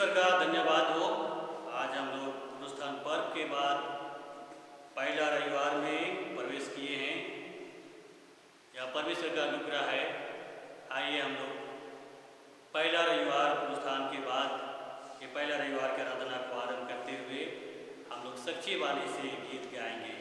ईश्वर का धन्यवाद हो। आज हम लोग पुनरुत्थान पर्व के बाद पहला रविवार में प्रवेश किए हैं। यह परमेश्वर का अनुग्रह है। आइए हम लोग पहला रविवार पुनरुत्थान के बाद ये पहला रविवार की आराधना को आरंभ करते हुए हम लोग सच्ची वाणी से गीत गाएंगे।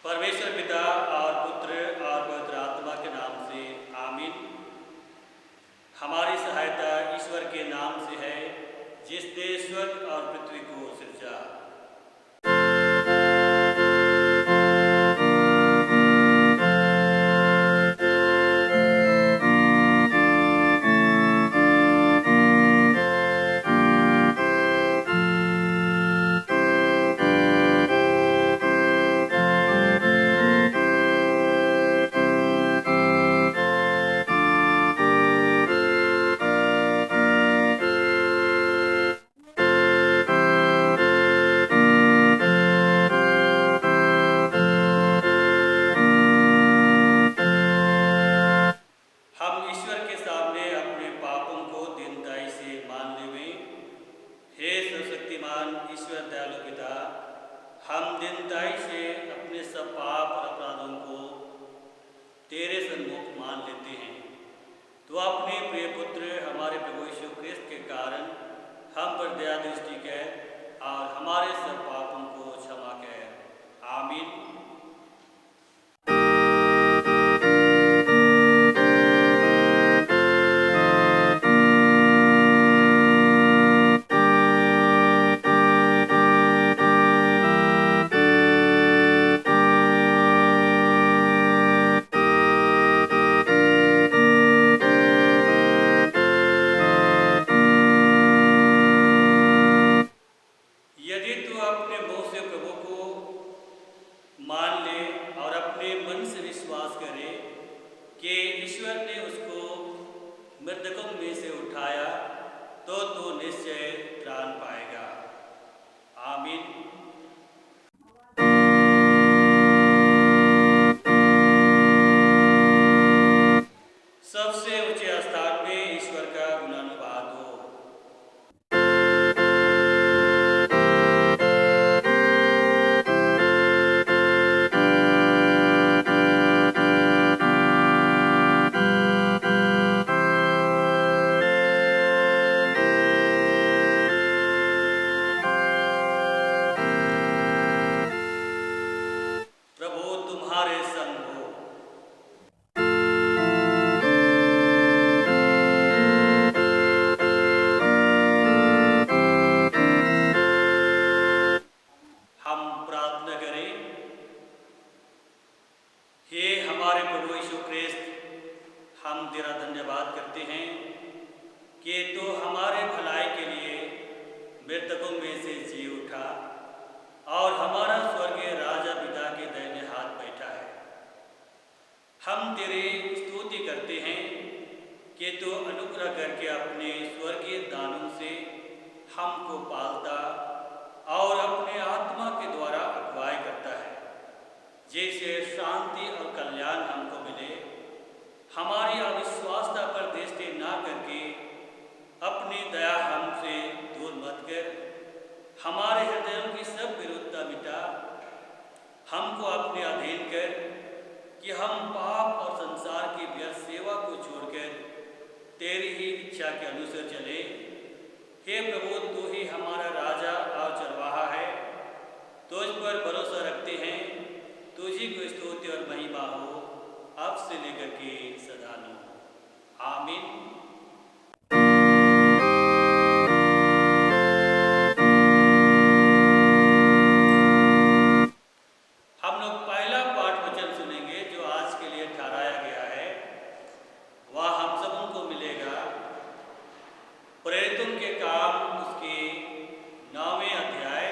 परमेश्वर पिता और पुत्र और पवित्र आत्मा के नाम से आमीन। हमारी सहायता ईश्वर के नाम से है जिसने स्वर्ग और पृथ्वी को सृजा। हम ईश्वर के सामने अपने पापों को दीनताई से मानने में, हे सर्वशक्तिमान ईश्वर दयालु पिता, हम दीनताई से अपने सब पाप और अपराधों को तेरे सन्मुख मान लेते हैं। तो अपने प्रिय पुत्र हमारे प्रभु यीशु क्रिस्त के कारण हम पर दया दृष्टि कर और हमारे सब पापों को क्षमा कर। आमीन। यदि तू अपने मुंह से प्रभु को मान ले और अपने मन से विश्वास करे कि ईश्वर ने उसको मृतकों में से उठाया, तो तू निश्चय त्राण पाएगा। आमीन। सबसे ऊंचे स्थान में ईश्वर का गुणानुवाद हो। हम तेरा धन्यवाद करते हैं कि तू हमारे भलाई के लिए मृतकों में से जी उठा और हमारा स्वर्गीय राजा पिता के दाहिने हाथ बैठा है। हम तेरी स्तुति करते हैं कि तू अनुग्रह करके अपने स्वर्गीय दानों से हमको पालता और अपने आत्मा के द्वारा अगुवाई करता है। जैसे शांति और कल्याण हमको मिले, हमारी अविश्वासता पर दृष्टि ना करके अपनी दया हमसे दूर मत कर, हमारे हृदयों की सब विरोधता मिटा, हमको अपने अधीन कर कि हम पाप और संसार की व्यर्थ सेवा को छोड़कर तेरी ही इच्छा के अनुसार चले। हे प्रभु, तू ही हमारा राजा और चरवाहा है, तुझ पर भरोसा रखते हैं। तुझी को स्तुति और महिमा हो, अब से लेकर के सदा न हो। आमीन। हम लोग पहला पाठ वचन सुनेंगे जो आज के लिए ठहराया गया है। वह हम सबों को मिलेगा प्रेरितों के काम उसके 9वें अध्याय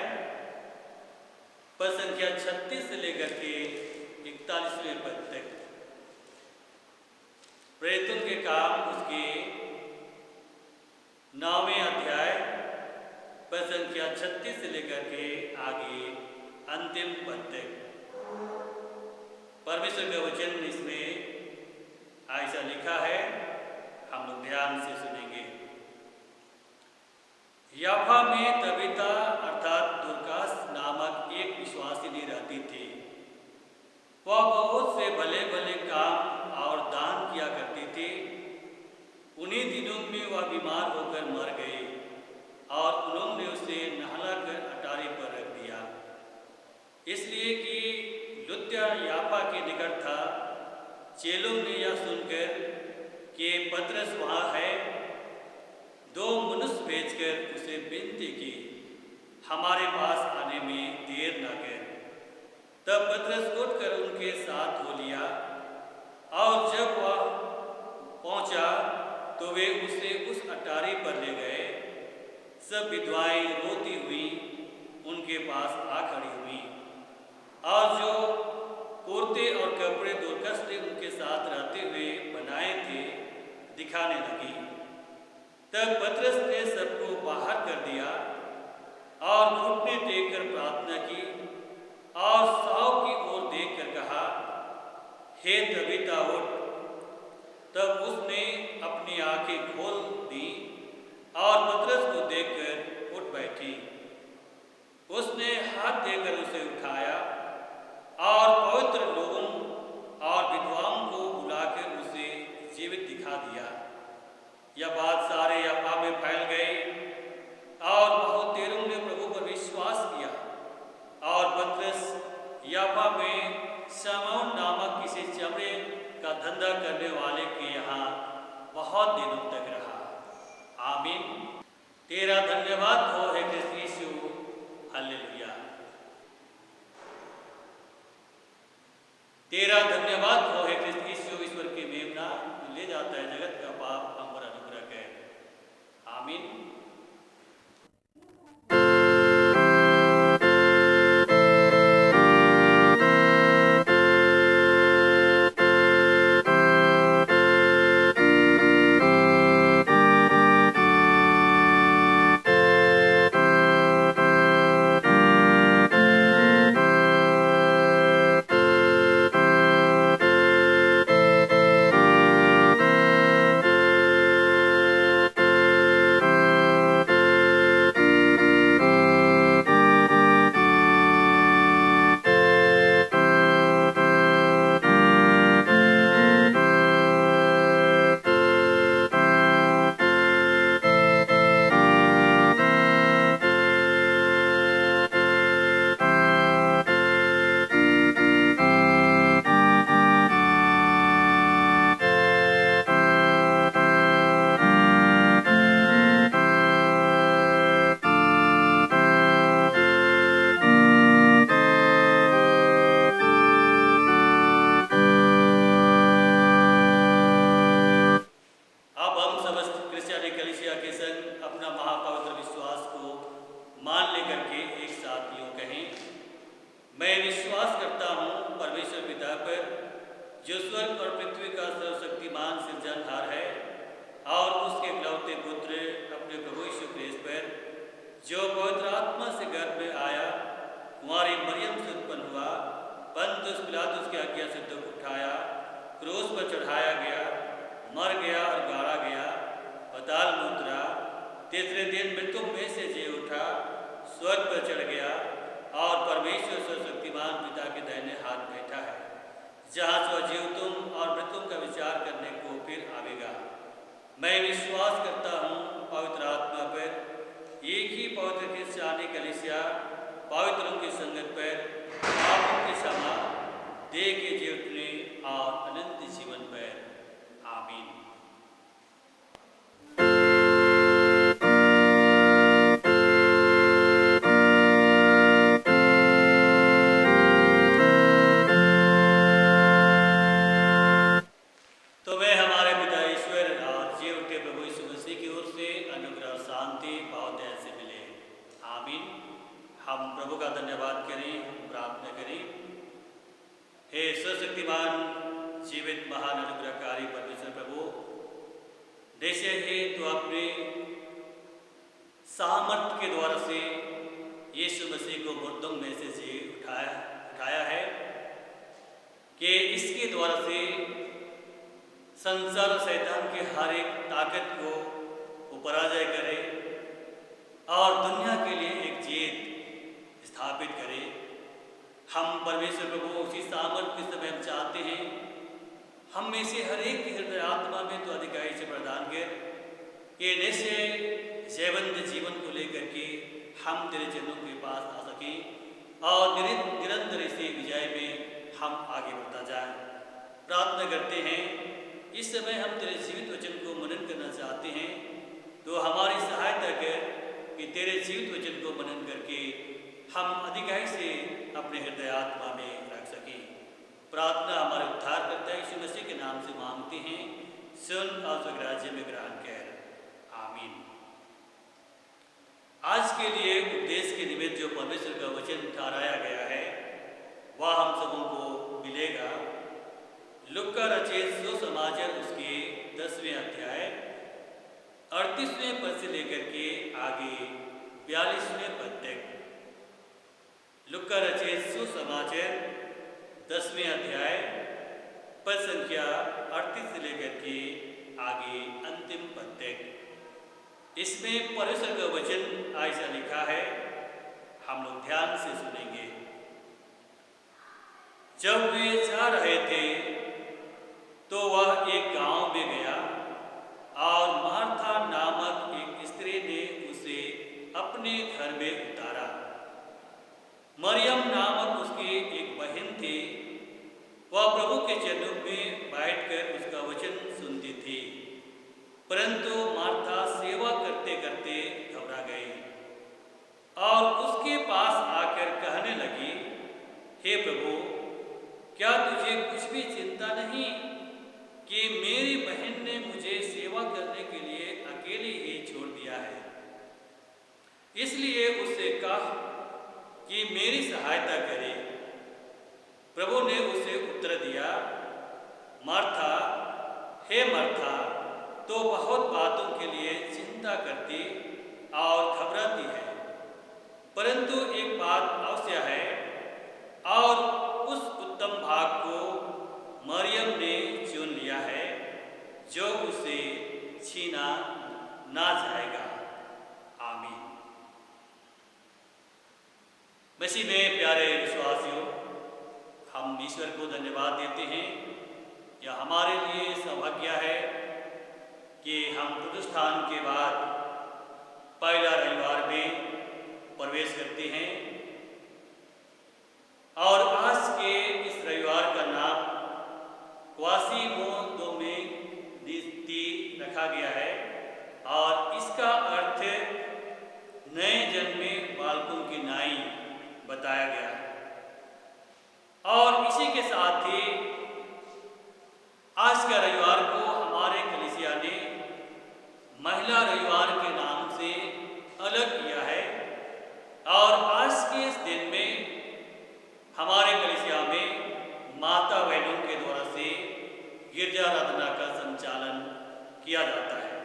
पद संख्या 36 से लेकर के 41वें पद तक। प्रेरितों के काम उसके 9वें अध्याय पद संख्या 36 से लेकर के आगे अंतिम पद तक। परमेश्वर का वचन इसमें ऐसा लिखा है, हम लोग ध्यान से सुनेंगे। याफा में तबीता अर्थात दुर्कास नामक एक विश्वासिनी रहती थी। वह बहुत से भले भले काम और दान किया करती थी। उन्हीं दिनों में वह बीमार होकर मर गई और उन्होंने उसे नहलाकर अटारी पर रख दिया, इसलिए कि लुद्या याफा के निकट था। चेलों ने यह सुनकर कि पतरस वहाँ है, 2 मनुष्य भेजकर उसे विनती की, हमारे पास आने में देर न कर। तब पतरस उठकर उनके साथ हो लिया और जब वह पहुंचा तो वे उसे उस अटारी पर ले गए। सब विधवाएं रोती हुई उनके पास आ खड़ी हुई और जो कुर्ते और कपड़े दुर्गस ने उनके साथ रहते हुए बनाए थे दिखाने लगी। तब पतरस ने सबको बाहर कर दिया और घुटने टेककर प्रार्थना की और साव की ओर देखकर कहा, हे तबीता उठ। तब उसने अपनी आंखें खोल दी और पतरस को देखकर उठ बैठी। उसने हाथ देकर उसे उठाया और पवित्र लोगों और विधवाओं को बुलाकर उसे जीवित दिखा दिया। यह बात सारे याफा में फैल गई और बहुत देरों ने प्रभु पर विश्वास किया। और पतरस याफा में शमौन नामक किसी चमड़े का धंधा करने वाले के यहाँ बहुत दिनों तक रहा। आमीन। तेरा धन्यवाद हो हे कृष्ण यीशु। हालेलुया। तेरा धन्यवाद हो हे कृष्ण यीशु। ईश्वर की मेमना ले जाता है जगत का पाप, हम पर अनुग्रह कर। आमीन। करता हूँ परमेश्वर पिता पर, जो स्वर्ग और पृथ्वी का सर्वशक्तिमान सृजनहार है, और उसके इकलौते पुत्र अपने प्रभु यीशु ख्रीस्त पर, जो पवित्र आत्मा से गर्भ में आया, कुंवारी मरियम से उत्पन्न हुआ, पंतुस पिलातुस की आज्ञा से दुख उठाया, क्रूस पर चढ़ाया गया, मर गया और गाड़ा गया, पाताल में उतरा, तीसरे दिन मृतकों में से जी उठा, स्वर्ग पर चढ़ गया और परमेश्वर सर्वशक्तिमान पिता के दाहिने हाथ बैठा है, जहाँ से वह जीवितों और मृतकों का विचार करने को फिर आवेगा। मैं विश्वास करता हूँ पवित्र आत्मा पर, एक ही पवित्र क्रिस्चियानी कलीसिया, पवित्रों की संगत पर, पापों की क्षमा, देह के जी उठने और अनंत जीवन पर। आमीन। तो मैं हमारे पिता ईश्वर और जी उठे प्रभु यीशु मसीह की ओर से अनुग्रह और शांति बहुत ऐसे मिले। आमीन। हम प्रभु का धन्यवाद करें, प्रार्थना करें। हे सर्वशक्तिमान जीवित महान अनुग्रहकारी परमेश्वर प्रभु, जैसे ही तो अपने सामर्थ्य के द्वारा से यीशु मसीह को मुर्दों में से जी उठाया है, कि इसके द्वारा से संसार शैतान के हर एक ताकत को वो पराजय करे और दुनिया के लिए एक जीत स्थापित करे। हम परमेश्वर प्रभु उसी सामर्थ्य के समय हम चाहते हैं, हम में से हर एक की हृदय आत्मा में तो अधिकारी से प्रदान कर ये निश्चय जयवंत जीवन को लेकर के हम तेरे चरणों के पास आ सकें और निरंतर इसी विजय में हम आगे बढ़ता जाएं। प्रार्थना करते हैं, इस समय हम तेरे जीवित वचन को मनन करना चाहते हैं, तो हमारी सहायता कर कि तेरे जीवित वचन को मनन करके हम अधिकाई से अपने हृदय आत्मा में रख सकें। प्रार्थना हमारे उद्धारकर्ता यीशु मसीह के नाम से मांगते हैं, सुन और स्वर्ग राज्य में ग्रहण कर। आमीन। आज के लिए उपदेश के निमित्त जो परमेश्वर का वचन ठहराया गया है, वह हम सबों को मिलेगा। लूका रचित सुसमाचार उसके 10वें अध्याय 38वें पद से लेकर के आगे 42वें पद तक। लूका रचित सुसमाचार 10वें अध्याय पद संख्या 38 से लेकर के आगे अंतिम पद तक। इसमें परमेश्वर का वचन ऐसा लिखा है, हम लोग ध्यान से सुनेंगे। जब वे जा रहे थे तो वह एक गांव में गया और मार्था नामक एक स्त्री ने उसे अपने घर में उतारा। मरियम नामक उसकी एक बहन थी, वह प्रभु के चरणों में बैठकर उसका वचन सुनती थी, परंतु मार्था सेवा करते करते घबरा गई और उसके पास आकर कहने लगी, हे प्रभु, क्या तुझे कुछ भी चिंता नहीं कि मेरी बहन ने मुझे सेवा करने के लिए अकेले ही छोड़ दिया है? इसलिए उससे कह कि मेरी सहायता करे। प्रभु ने उसे उत्तर दिया, मार्था, हे मार्था, तो बहुत बातों के लिए चिंता करती और घबराती है, परंतु एक बात अवश्य है और उस उत्तम भाग को मरियम ने चुन लिया है, जो उसे छीना ना जाएगा। आमीन। मसीह में प्यारे विश्वासियों, हम ईश्वर को धन्यवाद देते हैं। यह हमारे लिए सौभाग्य है कि हम प्रतिष्ठान के बाद पहला रविवार में प्रवेश करते हैं और आज के इस रविवार का नाम क्वासीमो में रखा गया है और इसका अर्थ नए जन्मे बालकों की नाई बताया गया है। और इसी के साथ ही आज का रविवार को हमारे कलीसिया ने महिला रविवार के नाम से अलग किया है और आज के इस दिन में हमारे कलीसिया किया जाता है।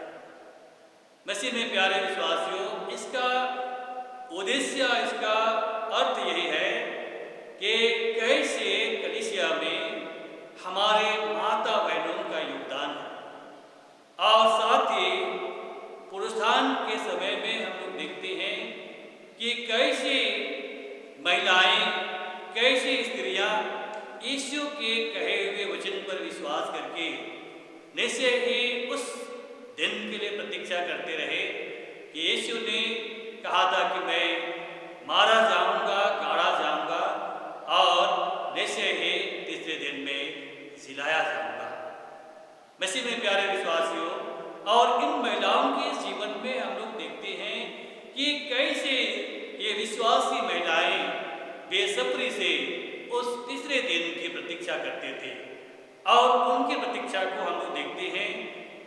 मसीह में प्यारे विश्वासियों, इसका उद्देश्य, इसका अर्थ यही है कि कैसे कलीसिया में हमारे माता बहनों का योगदान है। और साथ ही पुरुषान के समय में हम लोग देखते हैं कि कैसे महिलाएं, कैसे स्त्रियां यीशु के कहे हुए वचन पर विश्वास करके निश्चय ही उस दिन के लिए प्रतीक्षा करते रहे कि यीशु ने कहा था कि मैं मारा जाऊंगा, गाड़ा जाऊंगा और निश्चय ही तीसरे दिन में जिलाया जाऊंगा। मसीह में प्यारे विश्वासियों, और इन महिलाओं के जीवन में हम लोग देखते हैं कि कैसे ये विश्वासी महिलाएं बेसब्री से उस तीसरे दिन की प्रतीक्षा करते थे। और उनकी प्रतीक्षा को हम लोग देखते हैं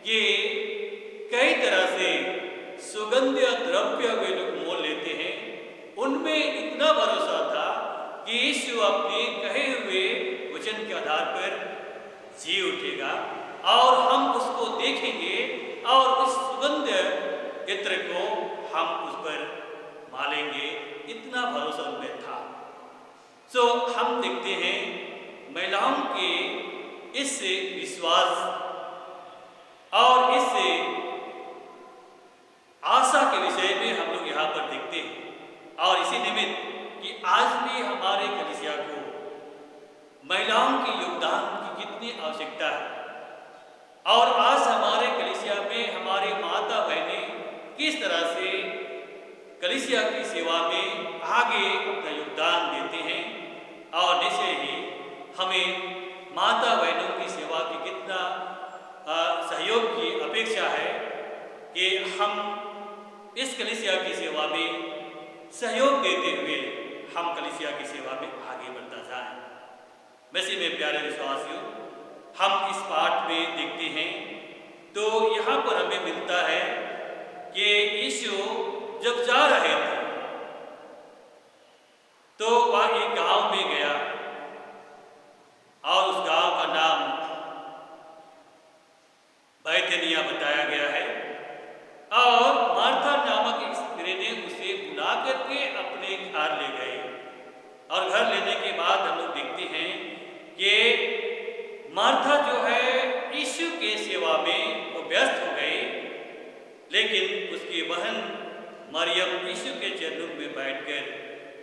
कि कई तरह से सुगंधीय द्रव्य वे लोग मोल लेते हैं। उनमें इतना भरोसा था कि यीशु अपने कहे हुए वचन के आधार पर जी उठेगा और हम उसको देखेंगे और उस सुगंध इत्र को हम उस पर मालेंगे, इतना भरोसा उनमें था। हम देखते हैं महिलाओं के इस विश्वास और इस आशा के विषय में हम लोग यहाँ पर देखते हैं। और इसी निमित्त कि आज भी हमारे कलीसिया को महिलाओं के योगदान की कितनी आवश्यकता है, और आज हमारे कलीसिया में हमारे माता बहनें किस तरह से कलीसिया की सेवा में आगे अपना योगदान देते हैं। और निश्चय ही हमें माता बहनों की सेवा की कितना सहयोग की अपेक्षा है कि हम इस कलीसिया की सेवा में सहयोग देते हुए हम कलीसिया की सेवा में आगे बढ़ता जाएं। मसीह में प्यारे विश्वासियों, हम इस पाठ में देखते हैं तो यहाँ पर हमें मिलता है कि यीशु जब जा रहे थे तो वह एक गांव में गया और उस गांव का नाम बैतनिया बताया गया है। और मार्था नामक एक स्त्री ने उसे बुला करके अपने घर ले गए। और घर लेने के बाद हम लोग देखते हैं कि मार्था जो है यीशु के सेवा में वो व्यस्त हो गई, लेकिन उसकी बहन मरियम यीशु के चरणों में बैठकर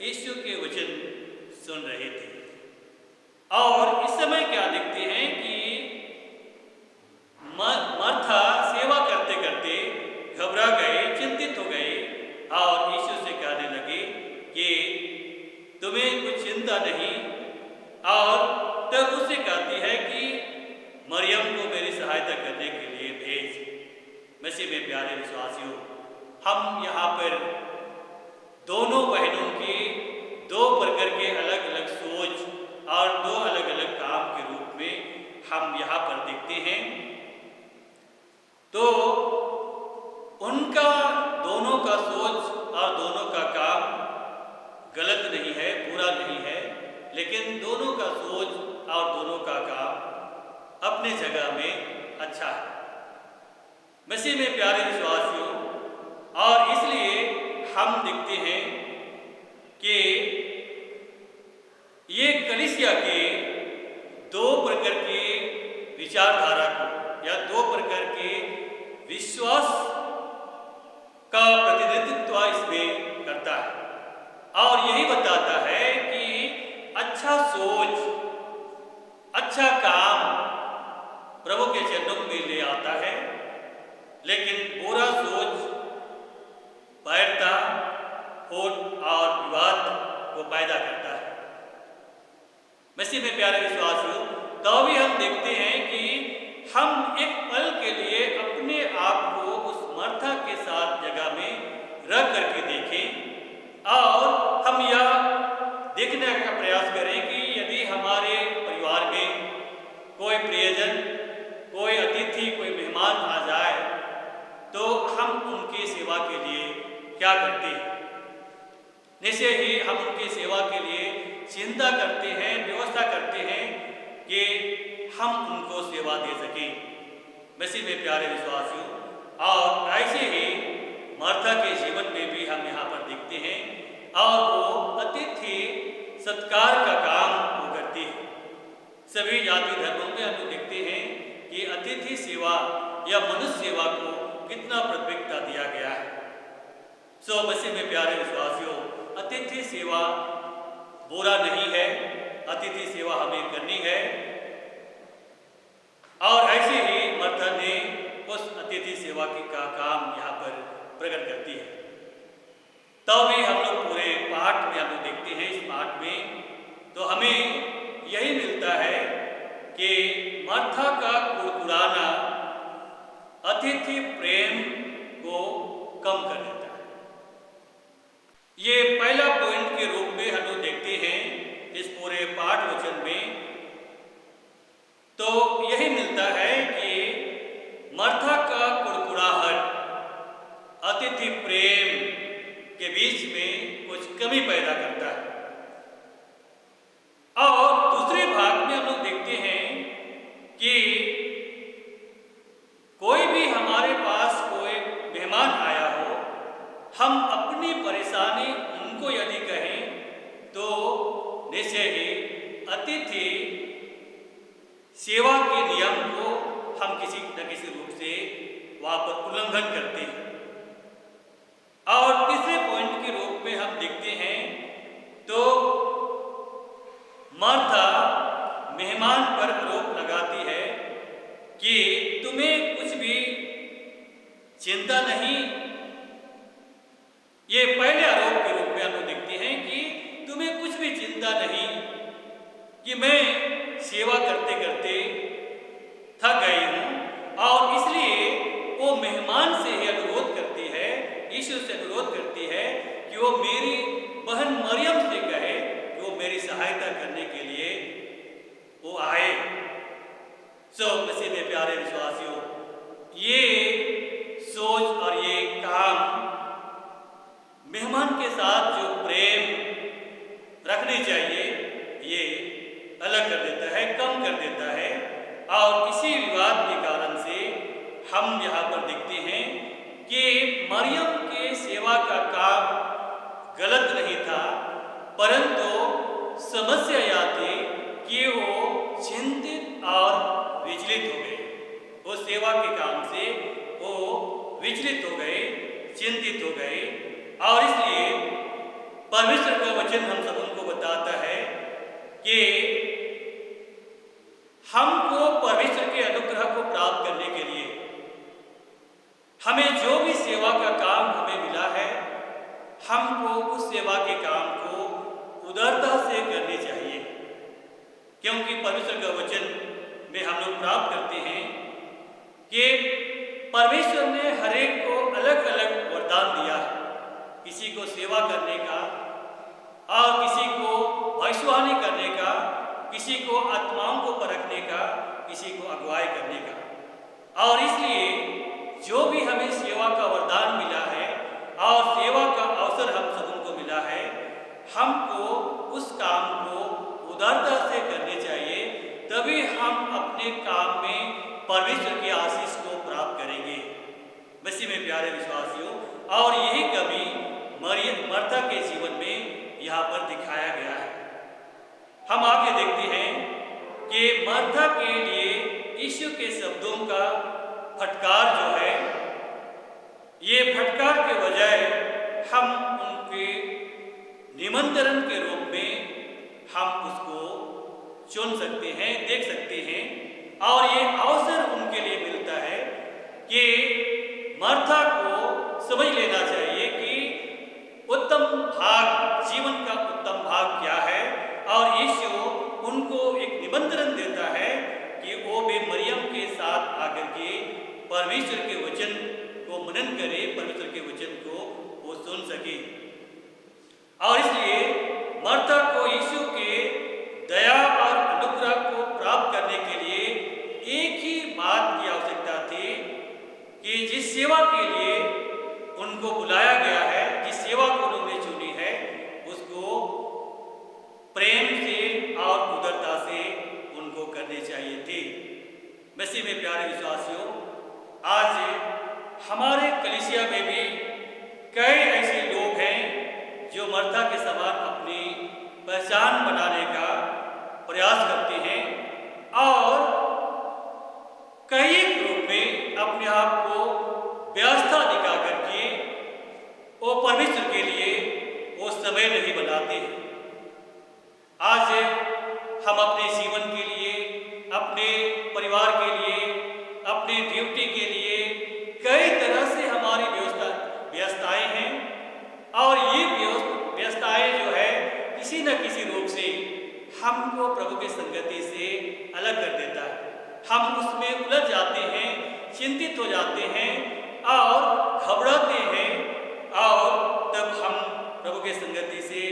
यीशु के वचन सुन रहे थे। और इस समय क्या देखते हैं कि मार्था सेवा करते करते घबरा गए, चिंतित हो गए और यीशु से कहने लगे कि तुम्हें कुछ चिंता नहीं। और तब उससे कहती है कि मरियम को मेरी सहायता करने के लिए भेज। मसीह में प्यारे विश्वासियों, हम यहाँ पर दोनों बहनों की दो प्रकार के अलग अलग सोच और दो अलग अलग काम के रूप में हम यहाँ पर देखते हैं। तो उनका दोनों का सोच और दोनों का काम गलत नहीं है, बुरा नहीं है, लेकिन दोनों का सोच और दोनों का काम अपने जगह में अच्छा है। मसीह में प्यारे विश्वासियों, और इसलिए हम देखते हैं कि ये कलीसिया के दो प्रकार के विचारधारा को या दो प्रकार के विश्वास का प्रतिनिधित्व इसमें करता है। और यही बताता है कि अच्छा सोच, अच्छा काम प्रभु के चरणों में ले आता है, लेकिन बुरा सोच बैरता, होठ और विवाद को पैदा करता है। मसीह में प्यारे विश्वासियों, तो भी हम देखते हैं कि हम एक पल के लिए अपने आप को उस मार्था के साथ जगह में रख करके देखें और हम यह देखने का प्रयास करें कि यदि हमारे परिवार में कोई प्रियजन, कोई अतिथि, कोई मेहमान आ जाए तो हम उनकी सेवा के लिए क्या करते हैं। निश्चय ही हम उनकी सेवा के लिए चिंता करते हैं, व्यवस्था करते हैं कि हम उनको सेवा दे सकें। मसीह में प्यारे विश्वासियों, और ऐसे ही मार्था के जीवन में भी हम यहाँ पर देखते हैं, और वो अतिथि सत्कार का काम वो करती है। सभी जाति धर्मों में हम देखते हैं कि अतिथि सेवा या मनुष्य सेवा को कितना प्राथमिकता दिया गया है। सो मसीह में प्यारे विश्वासियों, अतिथि सेवा बुरा नहीं है, अतिथि सेवा हमें करनी है। और ऐसे ही मार्था ने उस अतिथि सेवा का काम यहाँ पर प्रकट करती है। तो भी हम लोग पूरे पाठ में हम लोग देखते हैं, इस पाठ में तो हमें यही मिलता है कि मार्था का कुड़कुड़ाना अतिथि प्रेम को कम कर देता है। ये पहला पॉइंट के रूप में हम लोग देखते हैं इस पूरे पाठ वचन में। तो यही मिलता है कि मार्था का कुड़कुड़ाहट अतिथि प्रेम के बीच में कुछ कमी पैदा करता है। और दूसरे भाग में हम लोग देखते हैं कि कोई भी हमारे पास कोई मेहमान आया हो, हम अपनी परेशानी उनको यदि कहें तो निश्चय ही अतिथि सेवा के नियम को हम किसी न किसी रूप से वहां पर उल्लंघन करते हैं। और तीसरे पॉइंट के रूप में हम देखते हैं तो मार्था मेहमान पर आरोप लगाती है कि तुम्हें कुछ भी चिंता नहीं। ये पहले आरोप के रूप में हम लोग देखते हैं कि तुम्हें कुछ भी चिंता नहीं कि मैं सेवा करते करते थक गई हूं, और इसलिए वो मेहमान से ही अनुरोध करती है, ईश्वर से अनुरोध करती है कि वो मेरी बहन मरियम से कहे कि वो मेरी सहायता करने के लिए वो आए। सो मसीह में प्यारे विश्वासियों, ये सोच और ये काम मेहमान के साथ जो प्रेम रखनी चाहिए ये अलग कर देता है, कम कर देता है। और इसी विवाद के कारण से हम यहाँ पर देखते हैं कि मरियम के सेवा का काम गलत नहीं था, परंतु समस्या यह थी कि वो चिंतित और विचलित हो गए। वो सेवा के काम से वो विचलित हो गए, चिंतित हो गए। और इसलिए परमेश्वर का वचन हम सब उनको बताता है कि हमको परमेश्वर के अनुग्रह को प्राप्त करने के लिए हमें जो भी सेवा का काम हमें मिला है, हमको उस सेवा के काम को उदारता से करनी चाहिए। क्योंकि परमेश्वर का वचन में हम लोग प्राप्त करते हैं कि परमेश्वर ने हर एक को अलग अलग वरदान दिया है। किसी को सेवा करने का, और किसी को भविष्यवाणी करने का, किसी को आत्माओं को परखने का, किसी को अगुवाई करने का। और इसलिए जो भी हमें सेवा का वरदान मिला है और सेवा का अवसर हम सब उनको मिला है, हमको उस काम को उदारता से करने चाहिए। तभी हम अपने काम में परमेश्वर की आशीष को प्राप्त करेंगे। मसीह में प्यारे विश्वासियों, और यही कमी मार्था के जीवन में यहाँ पर दिखाया गया है। हम आगे देखते हैं कि मार्था के लिए यीशु के शब्दों का फटकार जो है, ये फटकार के बजाय हम उनके निमंत्रण के रूप में हम उसको चुन सकते हैं, देख सकते हैं। और ये अवसर उनके लिए मिलता है कि मार्था को समझ लेना चाहिए कि उत्तम भाग, जीवन का उत्तम भाग क्या है। और यीशु उनको एक निमंत्रण देता है कि वो भी मरियम के साथ आकर के परमेश्वर के वचन को मनन करे, परमेश्वर के वचन को वो सुन सके। और इसलिए मार्था को यीशु के दया और अनुग्रह को प्राप्त करने के लिए एक ही बात की आवश्यकता थी कि जिस सेवा के लिए उनको बुलाया गया है, जिस सेवा को उन्होंने चुनी है, उसको प्रेम से और उदारता से उनको करनी चाहिए थी। मसीह में प्यारे विश्वासियों, में भी कई ऐसे लोग हैं जो मर्था के समान अपनी पहचान बनाने का प्रयास करते हैं और कई रूप में अपने आप को व्यवस्था दिखा करके वो परमेश्वर के लिए वो समय नहीं बनाते हैं। आज हम अपने जीवन के लिए, अपने परिवार के लिए, अपने ड्यूटी के लिए कई तरह से हमारी व्यवस्थाएं हैं और ये व्यवस्थाएं जो है किसी न किसी रूप से हमको प्रभु की संगति से अलग कर देता है। हम उसमें उलझ जाते हैं, चिंतित हो जाते हैं और घबराते हैं और तब हम प्रभु की संगति से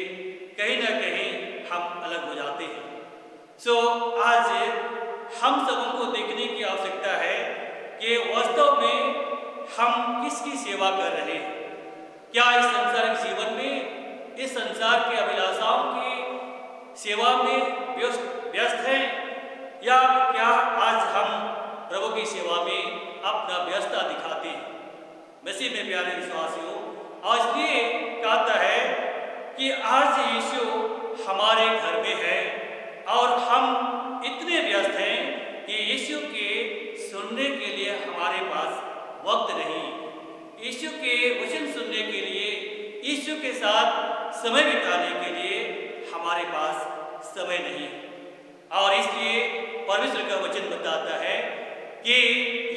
कहीं ना कहीं हम अलग हो जाते हैं। आज हम सबों को देखने की आवश्यकता है कि वास्तव में हम किसकी सेवा कर रहे हैं। क्या इस संसारिक जीवन में, इस संसार के अभिलाषाओं की सेवा में व्यस्त हैं या क्या आज हम प्रभु की सेवा में अपना व्यस्तता दिखाते हैं। मसीह में प्यारे विश्वासियों, आज ये कहता है कि आज यीशु हमारे घर में है और हम इतने व्यस्त हैं कि यीशु के सुनने के लिए हमारे पास वक्त नहीं, यीशु के वचन सुनने के लिए, यीशु के साथ समय बिताने के लिए हमारे पास समय नहीं। और इसलिए परमेश्वर का वचन बताता है कि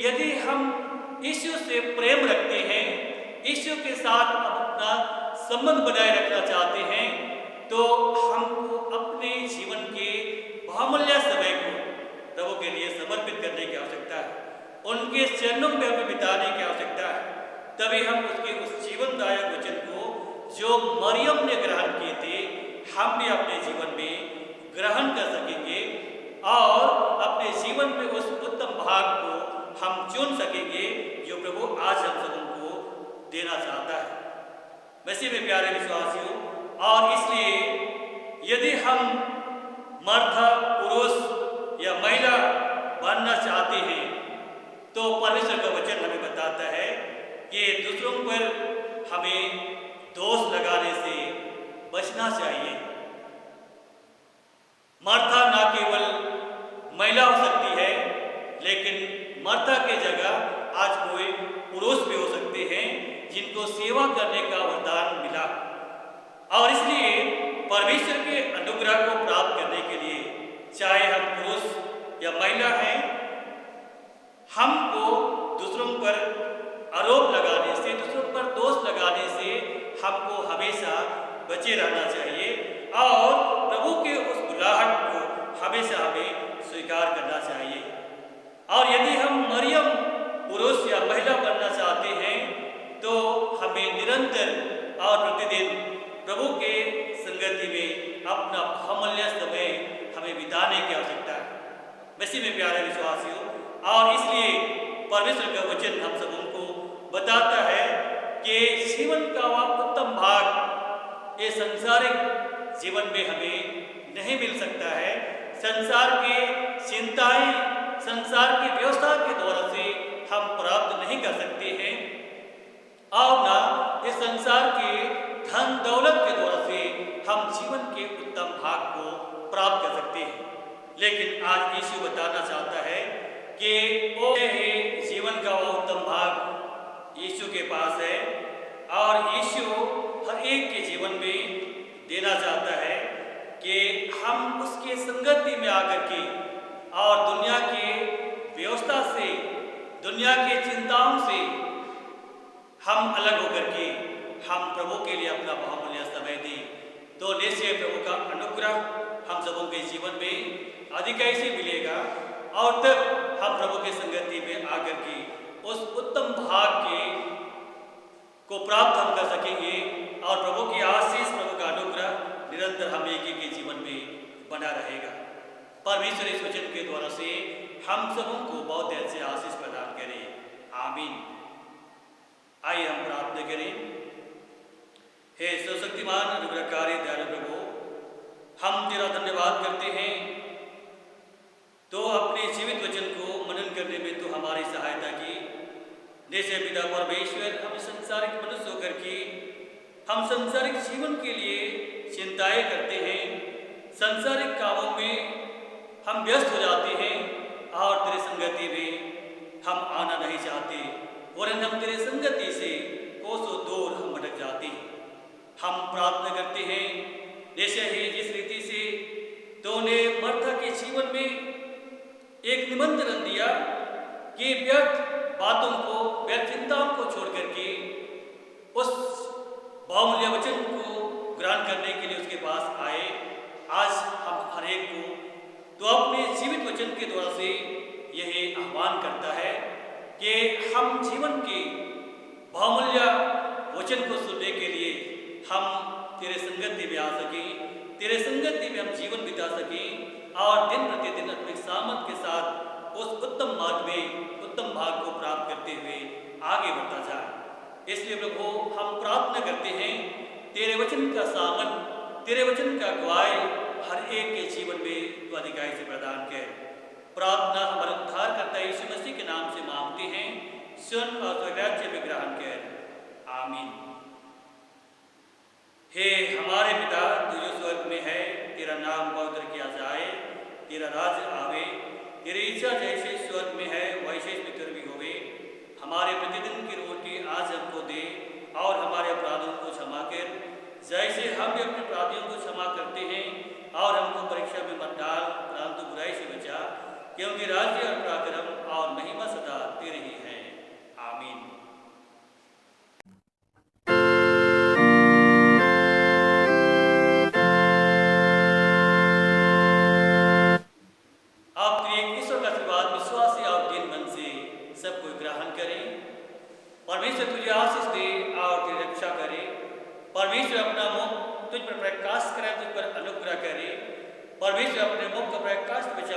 यदि हम यीशु से प्रेम रखते हैं, यीशु के साथ अपना संबंध बनाए रखना चाहते हैं, तो हमको अपने जीवन के बहुमूल्य समय को प्रभु के लिए समर्पित करने की आवश्यकता है, उनके चरणों में हमें बिताने की आवश्यकता है। तभी हम उसके उस जीवनदायक वचन को जो मरियम ने ग्रहण किए थे, हम भी अपने जीवन में ग्रहण कर सकेंगे और अपने जीवन में उस उत्तम भाग को हम चुन सकेंगे जो प्रभु आज हम सबों को देना चाहता है। मसीह में प्यारे विश्वासियों, और इसलिए यदि हम मर्द, पुरुष या महिला बनना चाहते हैं तो परमेश्वर का वचन हमें बताता है कि दूसरों पर हमें दोष लगाने से बचना चाहिए। मार्था ना केवल महिला हो सकती है, लेकिन मार्था के जगह आज कोई पुरुष भी हो सकते हैं जिनको सेवा करने का वरदान मिला। और इसलिए परमेश्वर के अनुग्रह को प्राप्त करने के लिए, चाहे हम पुरुष या महिला हैं, हमको दूसरों पर आरोप लगाने से, दूसरों पर दोष लगाने से हमको हमेशा बचे रहना चाहिए और प्रभु के उस बुलाहट को हमेशा हमें स्वीकार करना चाहिए। और यदि हम मरियम, पुरुष या महिला बनना चाहते हैं तो हमें निरंतर और प्रतिदिन प्रभु के संगति में अपना बहुमूल्य समय हमें बिताने की आवश्यकता है। मसीह में प्यारे विश्वासियों, और इसलिए परमेश्वर का वचन हम सबों को बताता है कि जीवन का वह उत्तम भाग ये संसारिक जीवन में हमें नहीं मिल सकता है। संसार के चिंताएं, संसार की व्यवस्था के द्वारा से हम प्राप्त नहीं कर सकते हैं और ना इस संसार के धन दौलत के द्वारा से हम जीवन के उत्तम भाग को प्राप्त कर सकते हैं। लेकिन आज यीशु बताना चाहता है कि वो जीवन का वो उत्तम भाग यीशु के पास है और यीशु हर एक के जीवन में देना चाहता है कि हम उसके संगति में आकर के और दुनिया की व्यवस्था से, दुनिया की चिंताओं से हम अलग होकर के हम प्रभु के लिए अपना बहुमूल्य समय दें। तो निश्चय प्रभु का अनुग्रह हम सबों के जीवन में अधिक ऐसे मिलेगा और तब हम प्रभु के संगति में आकर के उस उत्तम भाग के को प्राप्त हम कर सकेंगे और प्रभु की आशीष, प्रभु का अनुग्रह निरंतर हम एक के जीवन में बना रहेगा। परमेश्वर इस वचन के द्वारा से हम सबों को बहुत ऐसे आशीष प्रदान करें। आमीन। आइए हम प्रार्थना करें। हे सर्वशक्तिमान अनुग्रहकारी दयालु प्रभु, हम तेरा धन्यवाद करते हैं तो अपने जीवित वचन को मनन करने में तो हमारी सहायता की जैसे पिता परमेश्वर हम संसारिक मनुष्य होकर के हम संसारिक जीवन के लिए चिंताएं करते हैं, संसारिक कामों में हम व्यस्त हो जाते हैं और तेरे संगति में हम आना नहीं चाहते, वरन हम तेरे संगति से कोसों दूर हम भटक जाते हैं। हम प्रार्थना करते हैं जैसे ही जिस रीति से तूने मर्था के जीवन में एक निमंत्रण दिया कि व्यर्थ बातों को, व्यर्थ चिंताओं को छोड़ करके उस बहुमूल्य वचन को ग्रहण करने के लिए उसके पास आए। आज हम हर एक को तो अपने जीवित वचन के द्वारा से यही आह्वान करता है कि हम जीवन के बहुमूल्य वचन को सुनने के लिए हम तेरे संगति में आ सकें, तेरे संगति में हम जीवन बिता सकें और दिन प्रतिदिन अपने सामर्थ के साथ उस उत्तम मार्ग में उत्तम भाग को प्राप्त करते हुए आगे बढ़ता जाए। इसलिए प्रभु हम प्रार्थना करते हैं तेरे वचन का सामर्थ, तेरे वचन का गवाही हर एक के जीवन में तू अधिकाई से प्रदान कर। प्रार्थना हमारे उद्धारकर्ता यीशु मसीह के नाम से मांगते हैं, सुन और स्वराज्य में ग्रहण कर, आमीन। हे हमारे पिता तू जो स्वर्ग में है, तेरा नाम पवित्र किया जाए, तेरा राज्य आवे, तेरी इच्छा जैसे स्वर्ग में है वैसे इस पृथ्वी भी होवे। हमारे प्रतिदिन की रोटी आज हमको दे और हमारे अपराधों को क्षमा कर जैसे हम भी अपने अपराधियों को क्षमा करते हैं, और हमको परीक्षा में मत डाल परंतु बुराई से बचा, क्योंकि राज्य और पराक्रम और महिमा सदा तेरे ही है, आमीन। आप ईश्वर का आशीर्वाद विश्वासी और दिन मन से सबको ग्रहण करें। परमेश्वर तुझे आशीष दे और तेरी रक्षा करे। परमेश्वर अपना मुख तुझ पर प्रकाश करे, तुझ पर अनुग्रह करे। परमेश्वर अपने मुख का प्रकाश तुझे